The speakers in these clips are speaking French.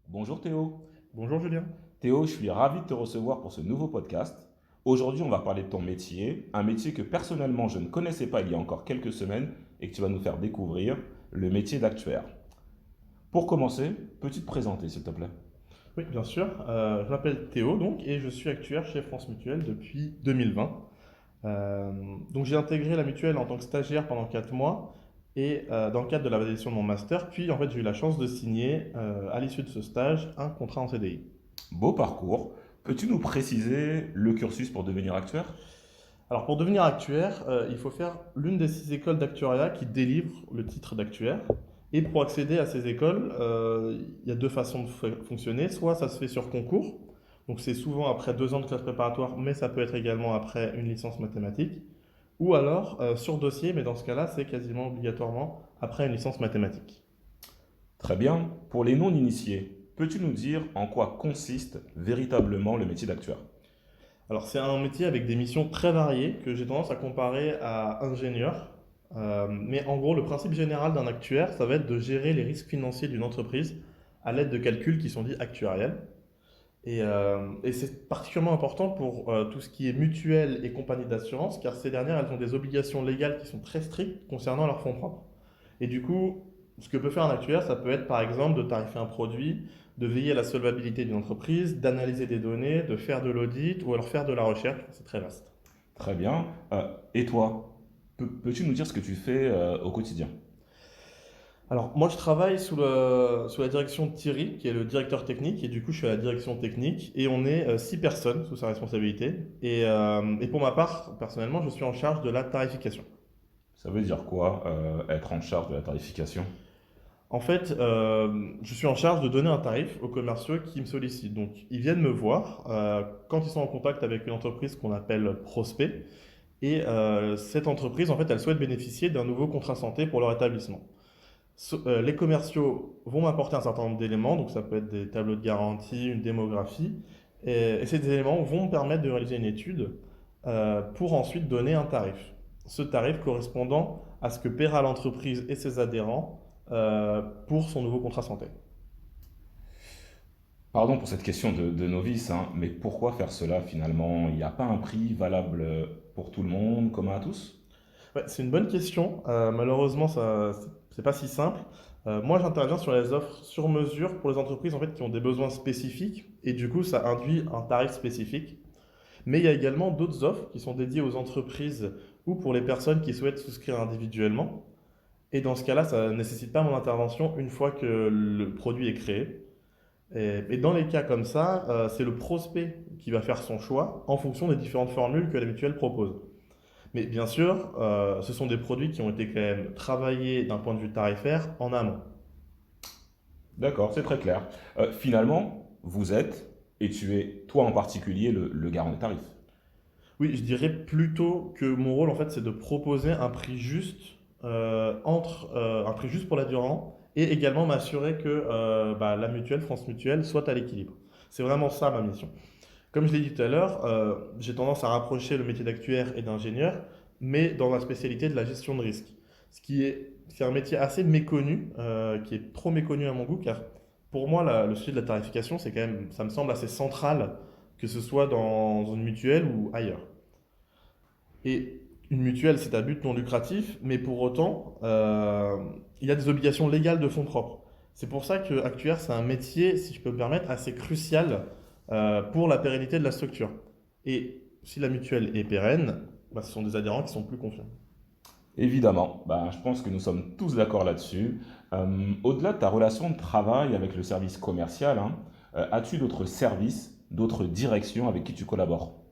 Bonjour Théo. Bonjour Julien. Théo, je suis ravi de te recevoir pour ce nouveau podcast. Aujourd'hui, on va parler de ton métier, un métier que personnellement je ne connaissais pas il y a encore quelques semaines et que tu vas nous faire découvrir, le métier d'actuaire. Pour commencer, peux-tu te présenter s'il te plaît? Oui, bien sûr. Je m'appelle Théo donc et je suis actuaire chez France Mutuelle depuis 2020. Euh, donc j'ai intégré la mutuelle en tant que stagiaire pendant 4 mois et dans le cadre de la validation de mon master. Puis en fait j'ai eu la chance de signer à l'issue de ce stage un contrat en CDI. Beau parcours. Peux-tu nous préciser le cursus pour devenir actuaire? Alors pour devenir actuaire, il faut faire l'une des 6 écoles d'actuariat qui délivrent le titre d'actuaire. Et pour accéder à ces écoles, il y a deux façons de fonctionner. Soit ça se fait sur concours, donc c'est souvent après 2 ans de classe préparatoire, mais ça peut être également après une licence mathématique. Ou alors sur dossier, mais dans ce cas-là, c'est quasiment obligatoirement après une licence mathématique. Très bien. Pour les non-initiés, peux-tu nous dire en quoi consiste véritablement le métier d'actuaire? Alors c'est un métier avec des missions très variées que j'ai tendance à comparer à ingénieur. Mais en gros, le principe général d'un actuaire, ça va être de gérer les risques financiers d'une entreprise à l'aide de calculs qui sont dits actuariels. Et c'est particulièrement important pour tout ce qui est mutuelle et compagnie d'assurance, car ces dernières, elles ont des obligations légales qui sont très strictes concernant leurs fonds propres. Et du coup, ce que peut faire un actuaire, ça peut être par exemple de tarifer un produit, de veiller à la solvabilité d'une entreprise, d'analyser des données, de faire de l'audit ou alors faire de la recherche. C'est très vaste. Très bien. Et toi, peux-tu nous dire ce que tu fais au quotidien? Alors, moi, je travaille sous la direction de Thierry, qui est le directeur technique, et du coup, je suis à la direction technique, et on est 6 personnes sous sa responsabilité. Et pour ma part, personnellement, je suis en charge de la tarification. Ça veut dire quoi, être en charge de la tarification? En fait, je suis en charge de donner un tarif aux commerciaux qui me sollicitent. Donc, ils viennent me voir quand ils sont en contact avec une entreprise qu'on appelle prospect. Et cette entreprise, en fait, elle souhaite bénéficier d'un nouveau contrat santé pour leur établissement. Les commerciaux vont m'apporter un certain nombre d'éléments, donc ça peut être des tableaux de garantie, une démographie, et ces éléments vont me permettre de réaliser une étude pour ensuite donner un tarif. Ce tarif correspondant à ce que paiera l'entreprise et ses adhérents pour son nouveau contrat santé. Pardon pour cette question de novice, hein, mais pourquoi faire cela finalement? Il n'y a pas un prix valable pour tout le monde, commun à tous? Ouais, c'est une bonne question. Malheureusement, ça, c'est pas si simple. Moi, j'interviens sur les offres sur mesure pour les entreprises en fait, qui ont des besoins spécifiques, et du coup, ça induit un tarif spécifique. Mais il y a également d'autres offres qui sont dédiées aux entreprises ou pour les personnes qui souhaitent souscrire individuellement. Et dans ce cas-là, ça ne nécessite pas mon intervention une fois que le produit est créé. Et dans les cas comme ça, c'est le prospect qui va faire son choix en fonction des différentes formules que la mutuelle propose. Mais bien sûr, ce sont des produits qui ont été quand même travaillés d'un point de vue tarifaire en amont. D'accord, c'est très clair. Finalement, vous êtes, et tu es, toi en particulier, le garant des tarifs. Oui, je dirais plutôt que mon rôle, en fait, c'est de proposer un prix juste un prix juste pour l'adhérent et également m'assurer que la mutuelle, France Mutuelle, soit à l'équilibre. C'est vraiment ça ma mission. Comme je l'ai dit tout à l'heure, j'ai tendance à rapprocher le métier d'actuaire et d'ingénieur, mais dans la spécialité de la gestion de risque. C'est un métier assez méconnu, qui est trop méconnu à mon goût, car pour moi, le sujet de la tarification, c'est quand même, ça me semble assez central, que ce soit dans une mutuelle ou ailleurs. Et une mutuelle, c'est à but non lucratif, mais pour autant, il y a des obligations légales de fonds propres. C'est pour ça que actuaire, c'est un métier, si je peux me permettre, assez crucial pour la pérennité de la structure. Et si la mutuelle est pérenne, bah, ce sont des adhérents qui sont plus confiants. Évidemment, ben, je pense que nous sommes tous d'accord là-dessus. Au-delà de ta relation de travail avec le service commercial, hein, as-tu d'autres services, d'autres directions avec qui tu collabores?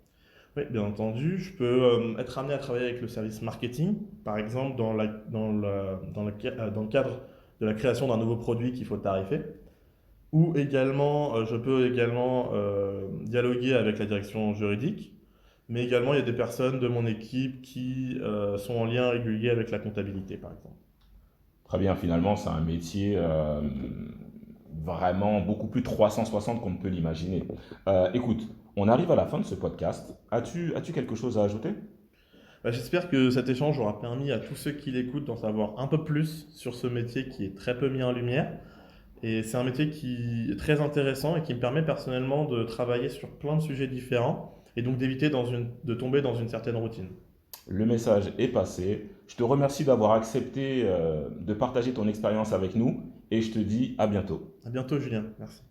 Oui, bien entendu, je peux être amené à travailler avec le service marketing, par exemple dans le cadre de la création d'un nouveau produit qu'il faut tarifer. Ou également, je peux également dialoguer avec la direction juridique, mais également il y a des personnes de mon équipe qui sont en lien régulier avec la comptabilité, par exemple. Très bien, finalement, c'est un métier vraiment beaucoup plus 360 qu'on ne peut l'imaginer. Écoute, on arrive à la fin de ce podcast. As-tu quelque chose à ajouter? Bah, j'espère que cet échange aura permis à tous ceux qui l'écoutent d'en savoir un peu plus sur ce métier qui est très peu mis en lumière. Et c'est un métier qui est très intéressant et qui me permet personnellement de travailler sur plein de sujets différents et donc d'éviter de tomber dans une certaine routine. Le message est passé. Je te remercie d'avoir accepté de partager ton expérience avec nous et je te dis à bientôt. À bientôt, Julien. Merci.